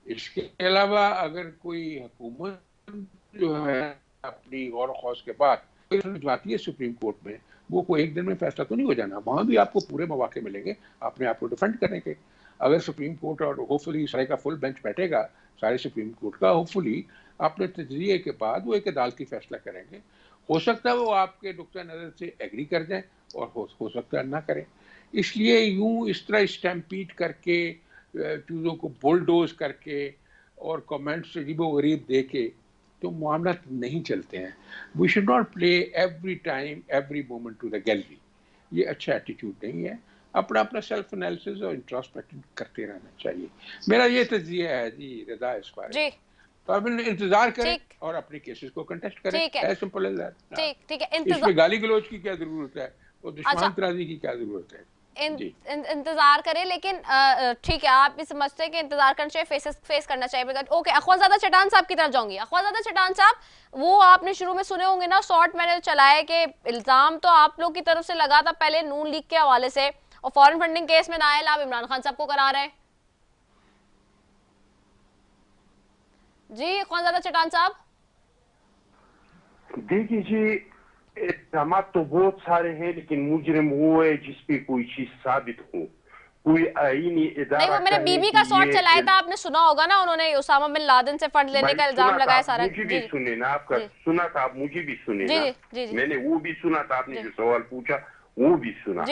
इसके अलावा अगर कोई हुकूमत जो है अपनी गौर खौस के बाद जाती है सुप्रीम कोर्ट में, वो कोई एक दिन में फैसला तो नहीं हो जाना, वहाँ भी आपको पूरे मौके मिलेंगे अपने आप को डिफेंड करने के। अगर सुप्रीम कोर्ट और होपफुली सारे का फुल बेंच बैठेगा सारे सुप्रीम कोर्ट का, होपफुली अपने तजरिए के बाद वो एक अदालती फैसला करेंगे। हो सकता है वो आपके नुक्ता नज़र से एग्री कर जाए और हो सकता है ना करें। इसलिए यूं इस तरह स्टैम्पीड करके, चीज़ों को बुलडोज करके और कमेंट्स अजीबो गरीब दे के तो मामला नहीं चलते हैं। We should not play every time every moment to the gallery, ये अच्छा एटीट्यूड नहीं है। अपना अपना सेल्फ एनालिसिस और इंट्रोस्पेक्शन करते रहना चाहिए। मेरा ये तजिया है जी रजा इस बारे, तो अब इंतजार करें और अपने केसेस को कंटेस्ट करें, एज सिंपल एज दैट। ठीक है, इसमें गाली गलौज की क्या जरूरत है और दुश्मन तराजी की क्या जरूरत है? इंतजार करें, लेकिन ठीक है, आप भी समझते हैं कि इंतजार करना चाहिए, फेस करना चाहिए। ओके, अख्वाजादा चटान साहब की तरफ जाऊंगी। अख्वाजादा चटान साहब, वो आपने शुरू में सुने होंगे ना, शॉर्ट मैंने चलाया कि इल्जाम तो आप लोग की तरफ से लगा था पहले नून लीग के हवाले से, और फॉरेन फंडिंग केस में नायल आप इमरान खान साहब को करा रहे हैं। जी अख्वाजादा चटान साहब, देखिए जी, इल्जाम तो बहुत सारे हैं, लेकिन मुजरिम वो है जिसपे कोई चीज साबित हो, कोई आईनी इदारा। नहीं, वो मैंने बीबी का शॉट चलाया था, आपने सुना होगा ना, उन्होंने उसामा बिन लादेन से फंड लेने का इल्जाम लगाया सारा। मुझे भी सुने ना, आपका सुना था, आप मुझे भी सुने ना, मैंने वो भी सुना था, आपने जो सवाल पूछा वो भी सुना।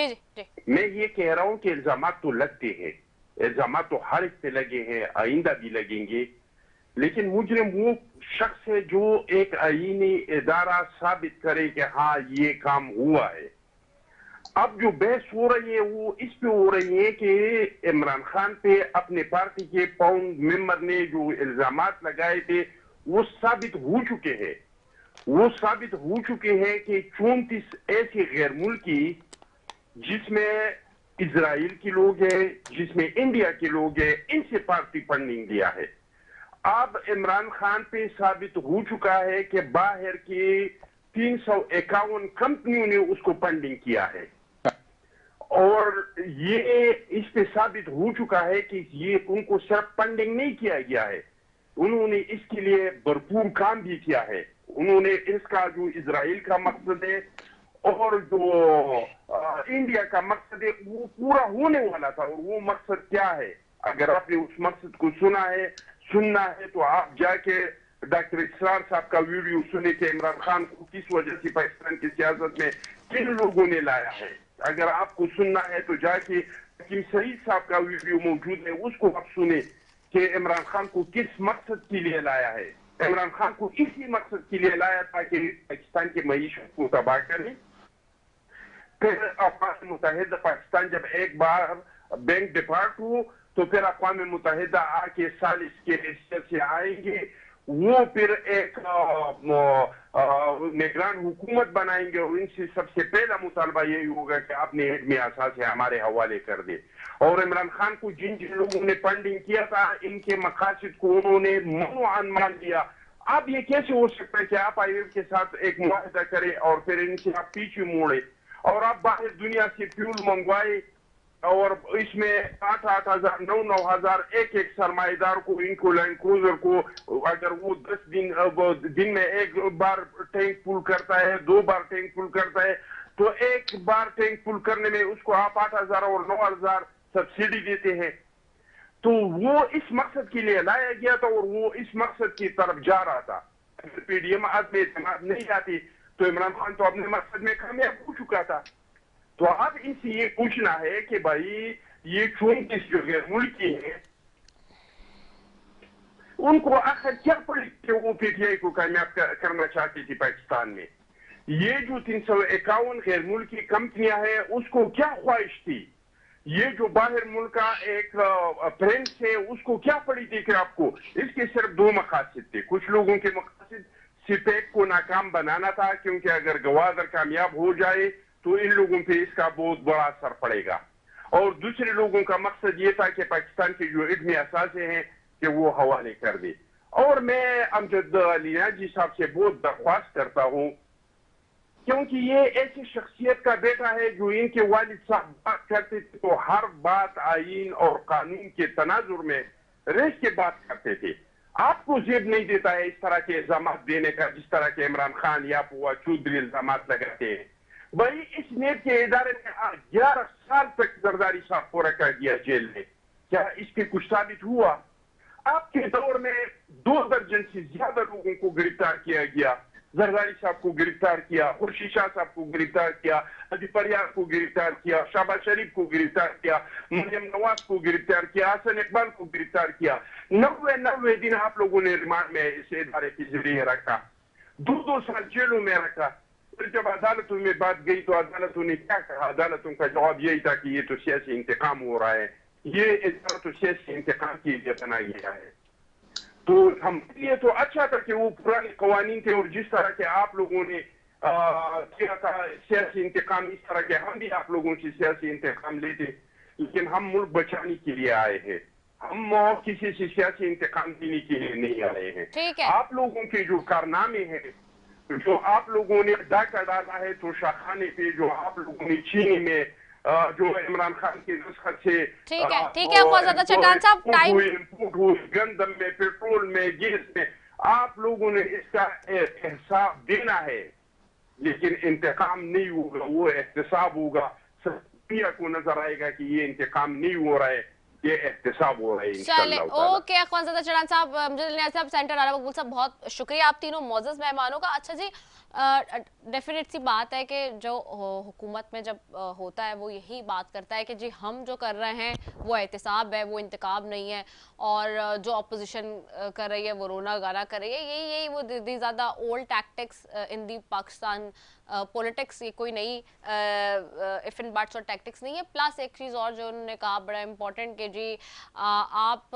मैं ये कह रहा हूँ कि इल्जाम तो लगते हैं, इल्जाम तो हर एक पे लगे हैं, आइंदा भी लगेंगे, लेकिन मुजरिम वो शख्स है जो एक आईनी इदारा साबित करे कि हाँ ये काम हुआ है। अब जो बहस हो रही है वो इस पे हो रही है कि इमरान खान पे अपने पार्टी के पाउंड मेंबर ने जो इल्जामात लगाए थे वो साबित हो चुके हैं। वो साबित हो चुके हैं कि 34 ऐसे गैर मुल्की, जिसमें इजराइल के लोग हैं, जिसमें इंडिया के लोग हैं, इनसे पार्टी फंडिंग दिया है। अब इमरान खान पे साबित हो चुका है कि बाहर के 351 कंपनियों ने उसको फंडिंग किया है, और ये इस पे साबित हो चुका है कि ये उनको सिर्फ फंडिंग नहीं किया गया है, उन्होंने इसके लिए भरपूर काम भी किया है। उन्होंने इसका जो इजराइल का मकसद है और जो इंडिया का मकसद है वो पूरा होने वाला था, और वो मकसद क्या है? अगर आपने उस मकसद को सुनना है तो आप जाके डॉक्टर इसरार साहब का वीडियो सुने कि इमरान खान को किस वजह से पाकिस्तान की सियासत में किन लोगों ने लाया है। अगर आपको सुनना है तो जाके हकीम सईद साहब का वीडियो मौजूद है, उसको आप सुने कि इमरान खान को किस मकसद के लिए लाया है। इमरान खान को इसी मकसद के लिए लाया था कि पाकिस्तान की मईशत को तबाह करें। फिर अक़वाम मुत्तहिदा पाकिस्तान जब एक बार बैंक डिफॉल्ट हो तो फिर अक़वाम मुत्तहिदा आके सालिस के हैसियत से आएंगे, वो फिर एक निगरान हुकूमत बनाएंगे और इनसे सबसे पहला मुतालबा यही होगा कि आपने इल्मी असासे हमारे हवाले कर दे। और इमरान खान को जिन जिन लोगों ने फंडिंग किया था इनके मकासद को उन्होंने मनोअन मान लिया। अब ये कैसे हो सकता है कि आप IMF के साथ एक मुआहदा करें और फिर इनसे आप पीछे मोड़े और आप बाहर दुनिया से फ्यूल मंगवाए और इसमें 8,000 9,000 एक सरमाएदार को इनको लैंड क्रूजर को अगर वो 10 दिन में एक बार टैंक फुल करता है, 2 बार टैंक फुल करता है, तो एक बार टैंक फुल करने में उसको आप 8,000 और 9,000 सब्सिडी देते हैं। तो वो इस मकसद के लिए लाया गया था और वो इस मकसद की तरफ जा रहा था। अगर PDM में इत्मीनान नहीं आती तो इमरान खान तो अपने मकसद में कामयाब हो चुका था। तो अब इनसे ये पूछना है कि भाई ये 34 जो गैर मुल्की है उनको आखिर क्या पड़ी कि वो PTI को कामयाब करना चाहती थी पाकिस्तान में। ये जो 351 गैर मुल्की कंपनियां हैं उसको क्या ख्वाहिश थी। ये जो बाहर मुल्क का एक फ्रेंड्स है उसको क्या पड़ी थी कि आपको इसके सिर्फ 2 मकासद थे। कुछ लोगों के मकासद सिपेक को नाकाम बनाना था क्योंकि अगर गवादर कामयाब हो जाए तो इन लोगों पे इसका बहुत बड़ा असर पड़ेगा। और दूसरे लोगों का मकसद ये था कि पाकिस्तान के जो इल्मी असासे हैं कि वो हवाले कर दे। और मैं अमजद अली नाजी साहब से बहुत दरख्वास्त करता हूँ क्योंकि ये ऐसी शख्सियत का बेटा है जो इनके वालिद साहब बात करते थे तो हर बात आईन और कानून के तनाजुर में रह के बात करते थे। आपको जेब नहीं देता है इस तरह के इल्जाम देने का जिस तरह के इमरान खान या पुआ चौधरी इल्जाम लगाते हैं। भाई इस नेब के इदारे में 11 साल तक जरदारी साहब को रखा गया जेल में, क्या इसके कुछ साबित हुआ? आपके दौर में 2 दर्जन से ज्यादा लोगों को गिरफ्तार किया गया। जरदारी साहब को गिरफ्तार किया, खुर्शीद शाह साहब को गिरफ्तार किया, अली परियार को गिरफ्तार किया, शहबाज शरीफ को गिरफ्तार किया, मरियम नवाज को गिरफ्तार किया, हसन इकबाल को गिरफ्तार किया। 90 दिन आप लोगों ने रिमांड में इस इदारे के जरिए रखा, 2 साल जेलों में रखा। फिर जब अदालतों में बात गई तो अदालतों ने क्या कहा? अदालतों का जवाब यही था कि ये तो सियासी इंतकाम हो रहा है, ये इदारा तो सियासी इंतकाम के लिए बनाया गया है। तो हम ये तो अच्छा था कि वो पुराने कवानीन थे और जिस तरह के आप लोगों ने किया था सियासी इंतकाम, इस तरह के हम भी आप लोगों से सियासी इंतकाम लेते, लेकिन हम मुल्क बचाने के लिए आए हैं, हम किसी से सियासी इंतकाम देने के लिए नहीं आए हैं। आप लोगों के जो कारनामे हैं, जो आप लोगों ने डाका डाला है तो शाखाने पे, जो आप लोगों ने चीनी में जो इमरान खान के दस्तखत से ठीक है ख्वाजा चट्टान साहब, टाइम गंदम में, पेट्रोल में, गैस में, आप लोगों ने इसका हिसाब देना है, लेकिन इंतकाम नहीं होगा, वो एहतसाब होगा। दुनिया को नजर आएगा कि ये इंतकाम नहीं हो रहा है, ये एहतसाब हो रहा है। चले ओके ख्वाजा चट्टान साहब, अमजद साहब, सेंटर आला मकबूल साहब, बहुत शुक्रिया आप तीनों मोअज़्ज़ज़ मेहमानों का। अच्छा जी, डेफिनेट सी बात है कि जो हुकूमत में जब होता है वो यही बात करता है कि जी हम जो कर रहे हैं वो एहतसाब है, वो इंतकाब नहीं है, और जो अपोजिशन कर रही है वो रोना गाना कर रही है। यही वो दी ज़्यादा ओल्ड टैक्टिक्स इन दी पाकिस्तान पॉलिटिक्स, ये कोई नई इफ इन बट्स और टैक्टिक्स नहीं है। प्लस एक चीज़ और जो उन्होंने कहा बड़ा इंपॉर्टेंट कि जी आप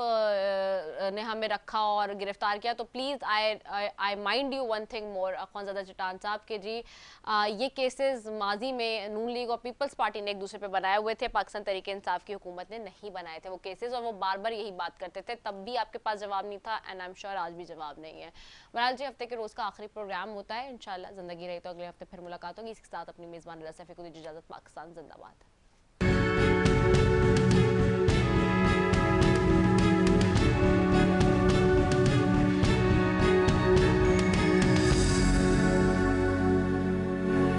ने हमें रखा और गिरफ्तार किया, तो please I mind you one thing more Khawaja चट्टान साहब के जी ये केसेस माजी में नून लीग और पीपल्स पार्टी ने एक दूसरे पे बनाए हुए थे, पाकिस्तान तहरीक इंसाफ की हुकूमत ने नहीं बनाए थे वो केसेस, और वो बार बार यही बात करते थे, तब भी आपके पास जवाब नहीं था, एंड आई एम श्योर आज भी जवाब नहीं है। बहरहाल जी, हफ्ते के रोज़ का आखिरी प्रोग्राम होता है, इंशाल्लाह ज़िंदगी रही तो अगले हफ्ते फिर मुलाकात होगी। इसके साथ अपनी मेज़बान रज़ा सैफ़ी को दीजिए इजाज़त। पाकिस्तान जिंदाबाद।